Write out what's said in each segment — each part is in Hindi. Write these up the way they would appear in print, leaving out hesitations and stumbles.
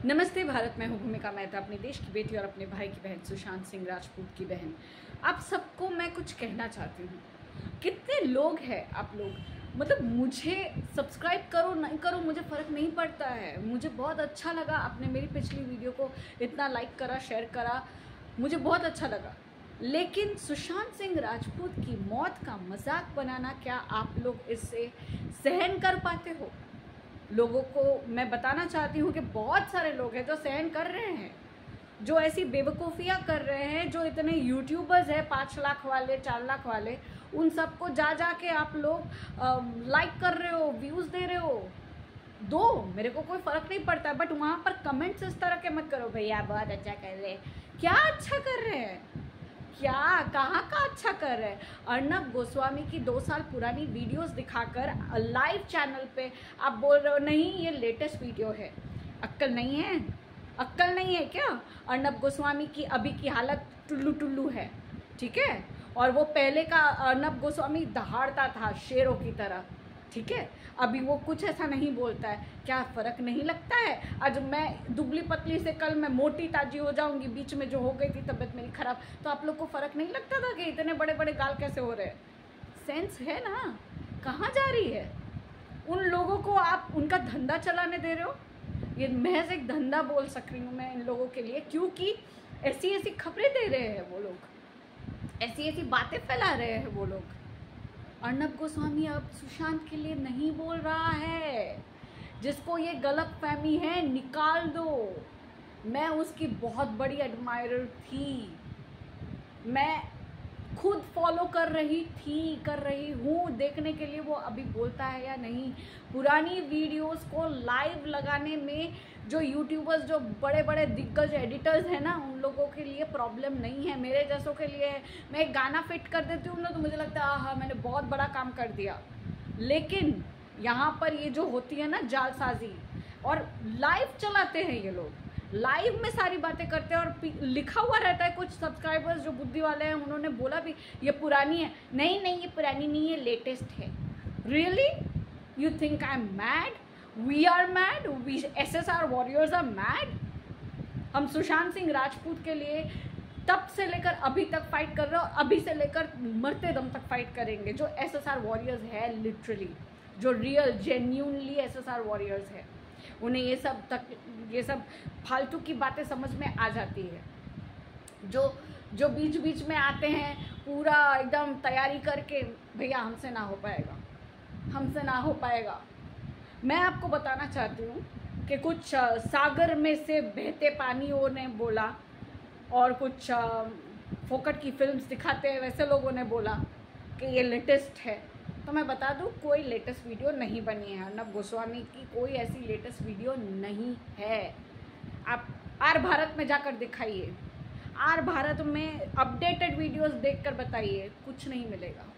नमस्ते भारत, मैं हूँ भूमिका मेहता, अपने देश की बेटी और अपने भाई की बहन सुशांत सिंह राजपूत की बहन। आप सबको मैं कुछ कहना चाहती हूँ। कितने लोग हैं आप लोग, मतलब मुझे सब्सक्राइब करो नहीं करो मुझे फ़र्क नहीं पड़ता है। मुझे बहुत अच्छा लगा आपने मेरी पिछली वीडियो को इतना लाइक करा, शेयर करा, मुझे बहुत अच्छा लगा। लेकिन सुशांत सिंह राजपूत की मौत का मजाक बनाना, क्या आप लोग इससे सहन कर पाते हो? लोगों को मैं बताना चाहती हूँ कि बहुत सारे लोग हैं जो सहन कर रहे हैं, जो ऐसी बेवकूफ़ियाँ कर रहे हैं, जो इतने यूट्यूबर्स हैं 5 लाख वाले, 4 लाख वाले, उन सबको जा जा के आप लोग लाइक कर रहे हो, व्यूज़ दे रहे हो। दो, मेरे को कोई फ़र्क नहीं पड़ता, बट वहाँ पर कमेंट्स इस तरह के मत करो, भैया बहुत अच्छा कर रहे हैं। क्या अच्छा कर रहे हैं? क्या कहाँ का अच्छा कर रहे हैं? अर्नब गोस्वामी की 2 साल पुरानी वीडियोस दिखाकर लाइव चैनल पे आप बोल रहे हो नहीं ये लेटेस्ट वीडियो है। अक्ल नहीं है? अक्ल नहीं है क्या? अर्नब गोस्वामी की अभी की हालत टुल्लू टुल्लू है, ठीक है? और वो पहले का अर्नब गोस्वामी दहाड़ता था शेरों की तरह, ठीक है? अभी वो कुछ ऐसा नहीं बोलता है। क्या फ़र्क नहीं लगता है? आज मैं दुबली पतली से कल मैं मोटी ताजी हो जाऊंगी, बीच में जो हो गई थी तबीयत मेरी खराब, तो आप लोग को फ़र्क नहीं लगता था कि इतने बड़े बड़े गाल कैसे हो रहे हैं? सेंस है ना? कहाँ जा रही है? उन लोगों को आप उनका धंधा चलाने दे रहे हो। ये महज एक धंधा बोल सक रही हूँ मैं इन लोगों के लिए, क्योंकि ऐसी ऐसी खबरें दे रहे हैं वो लोग, ऐसी ऐसी बातें फैला रहे हैं वो लोग। अर्नब गोस्वामी अब सुशांत के लिए नहीं बोल रहा है। जिसको ये गलत फहमी है निकाल दो। मैं उसकी बहुत बड़ी एडमायरर थी, मैं खुद फॉलो कर रही हूँ देखने के लिए वो अभी बोलता है या नहीं। पुरानी वीडियोस को लाइव लगाने में जो यूट्यूबर्स, जो बड़े बड़े दिग्गज एडिटर्स हैं ना, उन लोगों के लिए प्रॉब्लम नहीं है, मेरे जैसों के लिए है। मैं एक गाना फिट कर देती हूँ ना तो मुझे लगता है हाँ मैंने बहुत बड़ा काम कर दिया। लेकिन यहाँ पर ये जो होती है ना जालसाजी, और लाइव चलाते हैं ये लोग, लाइव में सारी बातें करते हैं, और लिखा हुआ रहता है। कुछ सब्सक्राइबर्स जो बुद्धि वाले हैं उन्होंने बोला भी ये पुरानी है। नहीं नहीं, ये पुरानी नहीं है, लेटेस्ट है। Really you think I am mad? We are mad, we SSR warriors are mad. हम सुशांत सिंह राजपूत के लिए तब से लेकर अभी तक फाइट कर रहे हो, अभी से लेकर मरते दम तक फाइट करेंगे। जो SSR वॉरियर्स है, लिटरली जो रियल जेन्यूनली SSR वॉरियर्स है, उन्हें ये सब फालतू की बातें समझ में आ जाती है। जो बीच बीच में आते हैं पूरा एकदम तैयारी करके, भैया हमसे ना हो पाएगा, हमसे ना हो पाएगा। मैं आपको बताना चाहती हूँ कि कुछ सागर में से बहते पानियों ने बोला, और कुछ फोकट की फिल्म्स दिखाते हैं वैसे लोगों ने बोला कि ये लेटेस्ट है। तो मैं बता दूँ, कोई लेटेस्ट वीडियो नहीं बनी है। अर्नब गोस्वामी की कोई ऐसी लेटेस्ट वीडियो नहीं है। आप आर भारत में जाकर दिखाइए, आर भारत में अपडेटेड वीडियोस देखकर बताइए, कुछ नहीं मिलेगा।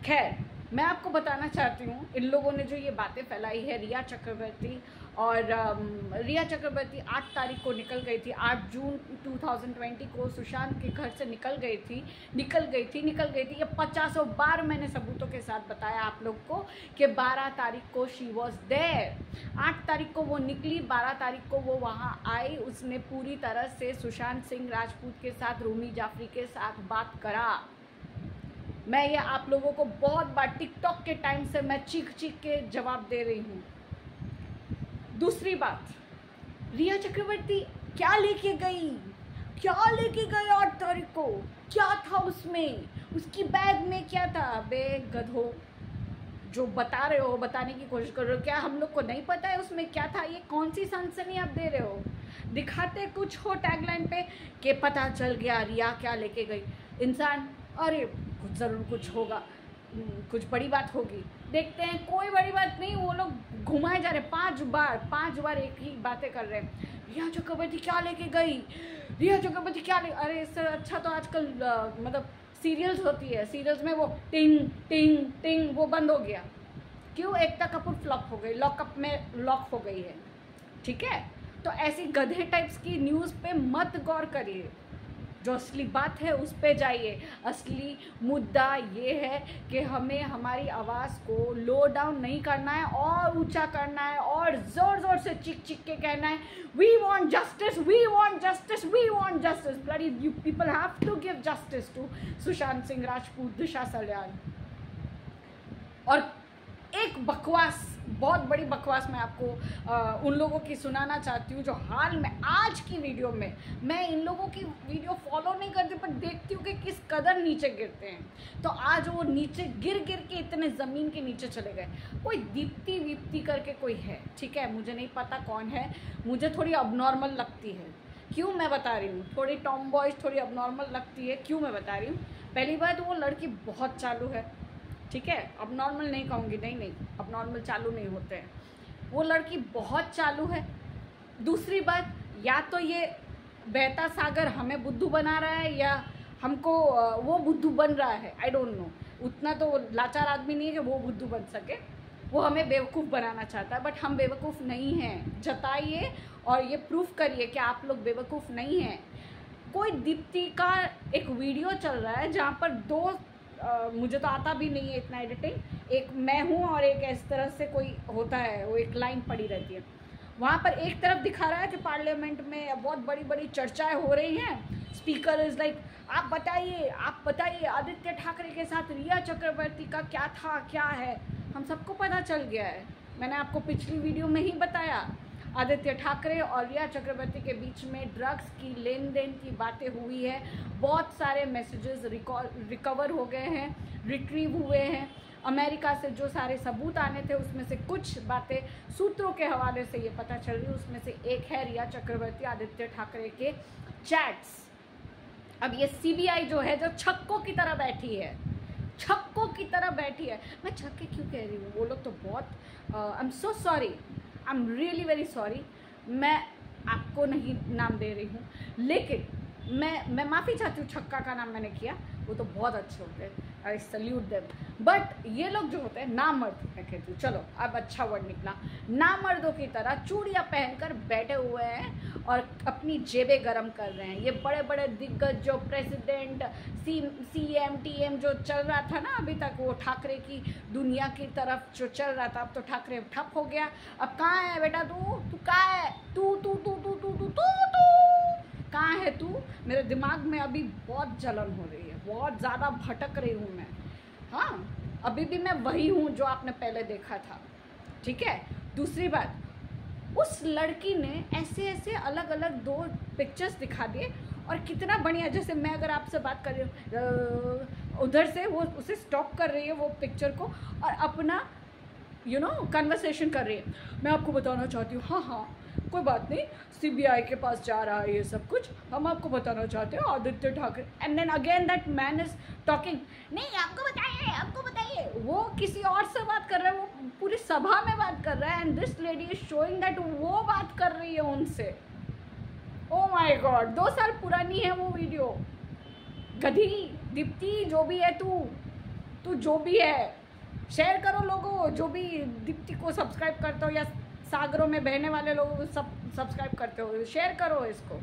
खैर, मैं आपको बताना चाहती हूँ, इन लोगों ने जो ये बातें फैलाई है, रिया चक्रवर्ती और रिया चक्रवर्ती 8 तारीख को निकल गई थी, 8 जून 2020 को सुशांत के घर से निकल गई थी। ये 50 बार मैंने सबूतों के साथ बताया आप लोग को कि 12 तारीख को शी वॉज देयर। 8 तारीख को वो निकली, 12 तारीख को वो वहाँ आई। उसने पूरी तरह से सुशांत सिंह राजपूत के साथ, रूमी जाफरी के साथ बात करा। मैं ये आप लोगों को बहुत बार टिकटॉक के टाइम से मैं चीख के जवाब दे रही हूँ। दूसरी बात, रिया चक्रवर्ती क्या लेके गई? 8 तारीख को क्या था उसमें? उसकी बैग में क्या था? बे गधो, जो बता रहे हो, बताने की कोशिश कर रहे हो, क्या हम लोग को नहीं पता है उसमें क्या था? ये कौन सी सनसनी आप दे रहे हो? दिखाते कुछ हो टैगलाइन पे कि पता चल गया रिया क्या लेके गई। इंसान, अरे कुछ ज़रूर कुछ होगा, कुछ बड़ी बात होगी। देखते हैं, कोई बड़ी बात नहीं। वो लोग घुमाए जा रहे, 5 बार एक ही बातें कर रहे हैं। रिया चक्रवर्ती क्या लेके गई? रिया चक्रवर्ती क्या ले, अरे इससे अच्छा तो आजकल मतलब सीरियल्स होती है, सीरियल्स में वो टिंग टिंग टिंग वो बंद हो गया। क्यों? एकता कपूर फ्लॉप हो गई, लॉकअप में लॉक हो गई है, ठीक है? तो ऐसी गधे टाइप्स की न्यूज़ पे मत गौर करिए। जो असली बात है उस पे जाइए। असली मुद्दा ये है कि हमें हमारी आवाज़ को लो डाउन नहीं करना है और ऊंचा करना है और ज़ोर ज़ोर से चिक चिक के कहना है we want justice, we want justice, we want justice. Bloody you people have to give justice to Sushant Singh Rajput, Disha Salian. और एक बकवास, बहुत बड़ी बकवास मैं आपको उन लोगों की सुनाना चाहती हूँ जो हाल में आज की वीडियो में, मैं इन लोगों की वीडियो फॉलो नहीं करती पर देखती हूँ कि किस कदर नीचे गिरते हैं। तो आज वो नीचे गिर गिर के इतने ज़मीन के नीचे चले गए। कोई दीप्ति वीप्ति करके कोई है, ठीक है, मुझे नहीं पता कौन है, मुझे थोड़ी अबनॉर्मल लगती है। क्यों मैं बता रही हूँ, थोड़ी टॉम बॉयज थोड़ी अबनॉर्मल लगती है। क्यों मैं बता रही हूँ, पहली बात वो लड़की बहुत चालू है, ठीक है, अब नॉर्मल नहीं कहूँगी, नहीं अब नॉर्मल चालू नहीं होते हैं, वो लड़की बहुत चालू है। दूसरी बात, या तो ये बहता सागर हमें बुद्धू बना रहा है या हमको वो बुद्धू बन रहा है, आई डोंट नो। उतना तो लाचार आदमी नहीं है कि वो बुद्धू बन सके, वो हमें बेवकूफ़ बनाना चाहता है, बट हम बेवकूफ़ नहीं हैं। जताइए और ये प्रूफ करिए कि आप लोग बेवकूफ़ नहीं हैं। कोई दीप्ति का एक वीडियो चल रहा है जहाँ पर दो मुझे तो आता भी नहीं है इतना एडिटिंग, एक मैं हूँ और एक इस तरह से कोई होता है, वो एक लाइन पड़ी रहती है। वहाँ पर एक तरफ दिखा रहा है कि पार्लियामेंट में बहुत बड़ी बड़ी चर्चाएं हो रही हैं, स्पीकर इज़ लाइक आप बताइए आदित्य ठाकरे के साथ रिया चक्रवर्ती का क्या था क्या है। हम सबको पता चल गया है, मैंने आपको पिछली वीडियो में ही बताया। आदित्य ठाकरे और रिया चक्रवर्ती के बीच में ड्रग्स की लेन देन की बातें हुई है, बहुत सारे मैसेजेस रिकवर हो गए हैं, रिट्रीव हुए हैं। अमेरिका से जो सारे सबूत आने थे उसमें से कुछ बातें सूत्रों के हवाले से ये पता चल रही है, उसमें से एक है रिया चक्रवर्ती आदित्य ठाकरे के चैट्स। अब ये सीबीआई जो है, जो छक्कों की तरह बैठी है, छक्कों की तरह बैठी है। मैं छक्के क्यों कह रही हूँ, वो लोग तो बहुत I am so sorry, I am really very sorry, मैं आपको नहीं नाम दे रही हूँ, लेकिन मैं माफ़ी चाहती हूँ, छक्का का नाम मैंने किया, वो तो बहुत अच्छे होते हैं, आई सल्यूट देम। बट ये लोग जो होते हैं नामर्द, मैं कहती हूँ, चलो अब अच्छा वर्ड निकला, नामर्दों की तरह चूड़ियाँ पहनकर बैठे हुए हैं और अपनी जेबें गरम कर रहे हैं। ये बड़े बड़े दिग्गज जो प्रेसिडेंट CM TM जो चल रहा था ना अभी तक, वो ठाकरे की दुनिया की तरफ जो चल रहा था, अब तो ठाकरे ठप हो गया। अब कहाँ है बेटा तू कहाँ है, तू कहाँ है तू? मेरे दिमाग में अभी बहुत जलन हो रही है, बहुत ज़्यादा भटक रही हूँ मैं। हाँ, अभी भी मैं वही हूँ जो आपने पहले देखा था, ठीक है। दूसरी बात, उस लड़की ने ऐसे ऐसे अलग अलग 2 पिक्चर्स दिखा दिए और कितना बढ़िया, जैसे मैं अगर आपसे बात कर रही हूँ उधर से वो उसे स्टॉप कर रही है वो पिक्चर को और अपना कन्वर्सेशन कर रही है। मैं आपको बताना चाहती हूँ, हाँ कोई बात नहीं, CBI के पास जा रहा है ये सब कुछ, हम आपको बताना चाहते हैं Aditya Thackeray. And then again that man is talking, नहीं आपको बताइए, वो किसी और से बात कर रहा है, वो पूरी सभा में बात कर रहा है, and this lady is showing that वो बात कर रही है उनसे। ओ माय गॉड, 2 साल पुरानी है वो वीडियो। गधी दीप्ति जो भी है, तू जो भी है, शेयर करो लोगों, जो भी दीप्ति को सब्सक्राइब करते हो या सागरों में बहने वाले लोगों को सब्सक्राइब करते हो, शेयर करो इसको।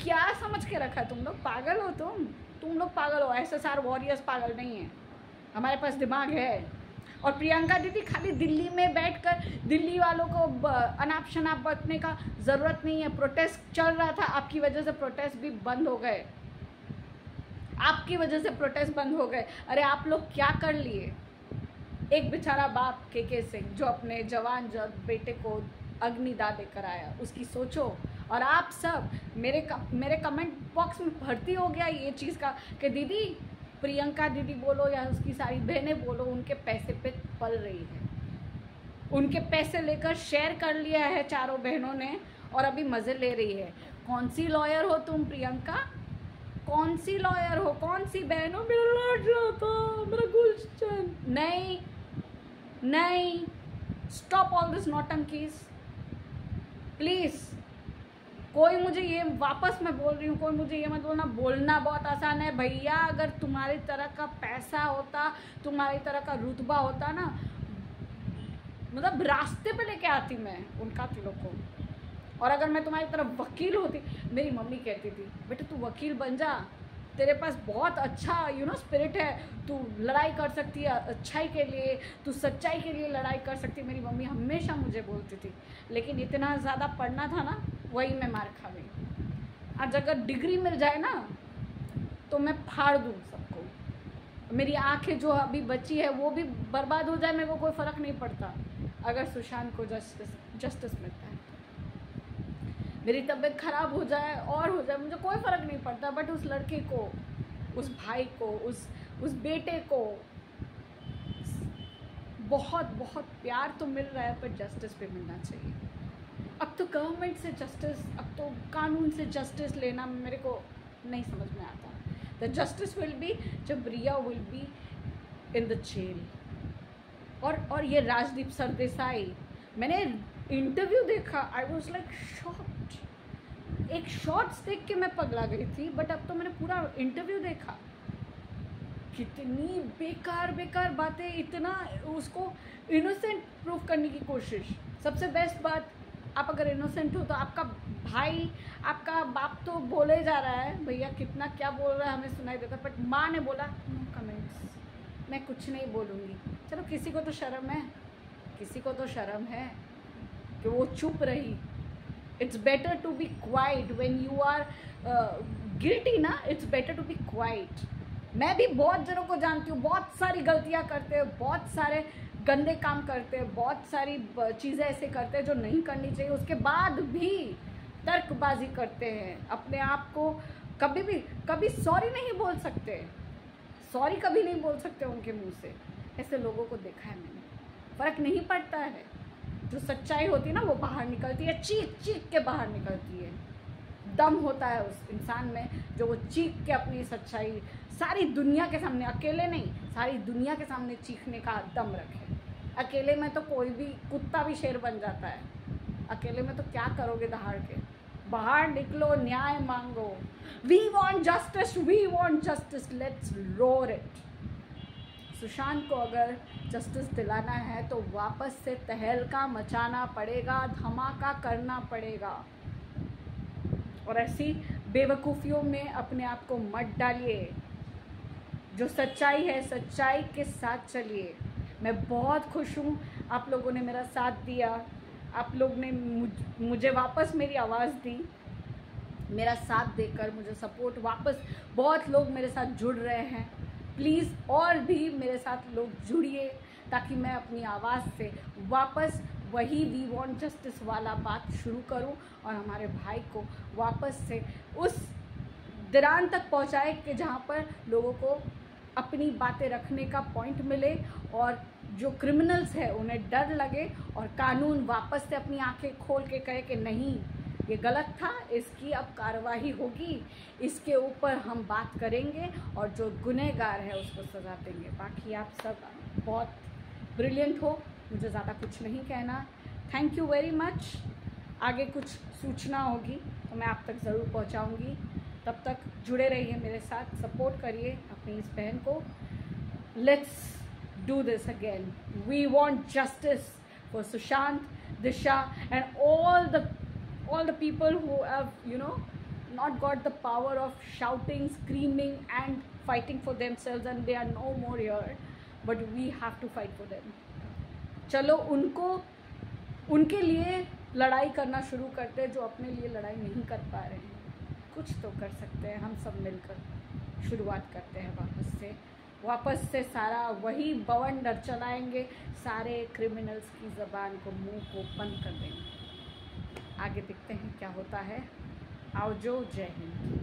क्या समझ के रखा है तुम लोग? पागल हो तुम लोग पागल हो। SSR वॉरियर्स पागल नहीं है, हमारे पास दिमाग है। और प्रियंका दीदी खाली दिल्ली में बैठकर दिल्ली वालों को अनाप शनाप बरतने का ज़रूरत नहीं है। प्रोटेस्ट चल रहा था, आपकी वजह से प्रोटेस्ट भी बंद हो गए, आपकी वजह से प्रोटेस्ट बंद हो गए। अरे आप लोग क्या कर लिए? एक बेचारा बाप KK सिंह जो अपने जवान बेटे को अग्निदाह देकर आया, उसकी सोचो। और आप सब मेरे कमेंट बॉक्स में भर्ती हो गया ये चीज़ का कि दीदी प्रियंका दीदी बोलो या उसकी सारी बहनें बोलो, उनके पैसे पे पल रही है, उनके पैसे लेकर शेयर कर लिया है चारों बहनों ने और अभी मज़े ले रही है। कौन सी लॉयर हो तुम प्रियंका? कौन सी लॉयर हो? कौन सी बहन हो? मेरा लाड रहा था, मेरा गुलशन। नहीं, स्टॉप ऑल दिस नौटंकीज प्लीज़। कोई मुझे ये, वापस मैं बोल रही हूँ, कोई मुझे ये मत बोलना, बोलना बहुत आसान है भैया। अगर तुम्हारी तरह का पैसा होता, तुम्हारी तरह का रुतबा होता ना, मतलब रास्ते पे लेके आती मैं उन कातिलों को। और अगर मैं तुम्हारी तरफ वकील होती, मेरी मम्मी कहती थी बेटा तू वकील बन जा, तेरे पास बहुत अच्छा स्पिरिट है, तू लड़ाई कर सकती है अच्छाई के लिए, तू सच्चाई के लिए लड़ाई कर सकती है। मेरी मम्मी हमेशा मुझे बोलती थी, लेकिन इतना ज़्यादा पढ़ना था ना, वही मैं मार खा गई। आज अगर डिग्री मिल जाए ना तो मैं फाड़ दूँ सबको, मेरी आंखें जो अभी बची है वो भी बर्बाद हो जाए, मेरे को कोई फ़र्क नहीं पड़ता अगर सुशांत को जस्टिस मिलता है। मेरी तबीयत ख़राब हो जाए और हो जाए, मुझे कोई फ़र्क नहीं पड़ता, बट उस लड़के को, उस भाई को, उस बेटे को बहुत बहुत प्यार तो मिल रहा है, पर जस्टिस भी मिलना चाहिए। अब तो गवर्नमेंट से जस्टिस, अब तो कानून से जस्टिस लेना मेरे को नहीं समझ में आता। द जस्टिस विल बी जब Rhea will be in the jail. और ये राजदीप सरदेसाई, मैंने इंटरव्यू देखा, आई वॉज लाइक शॉक्ड। एक शॉर्ट्स देख के मैं पगला गई थी, बट अब तो मैंने पूरा इंटरव्यू देखा। कितनी बेकार बेकार बातें, इतना उसको इनोसेंट प्रूव करने की कोशिश। सबसे बेस्ट बात, आप अगर इनोसेंट हो तो आपका भाई, आपका बाप तो बोले जा रहा है भैया कितना क्या बोल रहा है हमें सुनाई देता, बट माँ ने बोला नो कमेंट्स, मैं कुछ नहीं बोलूँगी। चलो किसी को तो शर्म है, किसी को तो शर्म है कि वो चुप रही। It's better to be quiet when you are guilty ना, it's better to be quiet. मैं भी बहुत जनों को जानती हूँ, बहुत सारी गलतियाँ करते हैं, बहुत सारे गंदे काम करते हैं, बहुत सारी चीज़ें ऐसे करते हैं जो नहीं करनी चाहिए, उसके बाद भी तर्कबाजी करते हैं अपने आप को। कभी सॉरी नहीं बोल सकते, सॉरी कभी नहीं बोल सकते उनके मुंह से। ऐसे लोगों को देखा है मैंने, फ़र्क नहीं पड़ता है। जो सच्चाई होती है ना वो बाहर निकलती है, चीख चीख के बाहर निकलती है। दम होता है उस इंसान में जो वो चीख के अपनी सच्चाई सारी दुनिया के सामने, अकेले नहीं सारी दुनिया के सामने चीखने का दम रखे। अकेले में तो कोई भी कुत्ता भी शेर बन जाता है, अकेले में तो क्या करोगे दहाड़ के। बाहर निकलो, न्याय मांगो। We want justice, we want justice, let's roar it. Sushant को अगर जस्टिस दिलाना है तो वापस से तहलका मचाना पड़ेगा, धमाका करना पड़ेगा। और ऐसी बेवकूफ़ियों में अपने आप को मत डालिए। जो सच्चाई है सच्चाई के साथ चलिए। मैं बहुत खुश हूँ, आप लोगों ने मेरा साथ दिया, आप लोग ने मुझे वापस मेरी आवाज़ दी, मेरा साथ देकर मुझे सपोर्ट वापस बहुत लोग मेरे साथ जुड़ रहे हैं। प्लीज़ और भी मेरे साथ लोग जुड़िए ताकि मैं अपनी आवाज़ से वापस वही वी वॉन्ट जस्टिस वाला बात शुरू करूं और हमारे भाई को वापस से उस दरान तक पहुंचाए कि जहां पर लोगों को अपनी बातें रखने का पॉइंट मिले और जो क्रिमिनल्स है उन्हें डर लगे और कानून वापस से अपनी आंखें खोल के कहे कि नहीं ये गलत था, इसकी अब कार्रवाई होगी, इसके ऊपर हम बात करेंगे और जो गुनहगार है उसको सज़ा देंगे। बाकी आप सब बहुत ब्रिलियंट हो, मुझे ज़्यादा कुछ नहीं कहना। Thank you very much. आगे कुछ सूचना होगी तो मैं आप तक ज़रूर पहुंचाऊंगी। तब तक जुड़े रहिए मेरे साथ, सपोर्ट करिए अपनी इस बहन को। Let's do this again. We want justice for Sushant, Disha and all the people who have not got the power of shouting, screaming and fighting for themselves, and they are no more here, but we have to fight for them. चलो उनके लिए लड़ाई करना शुरू करते हैं जो अपने लिए लड़ाई नहीं कर पा रहे हैं। कुछ तो कर सकते हैं, हम सब मिलकर शुरुआत करते हैं वापस से सारा वही बवंडर चलाएंगे, सारे क्रिमिनल्स की ज़बान को, मुंह को बंद कर देंगे। आगे देखते हैं क्या होता है। आओ जो, जय हिंद।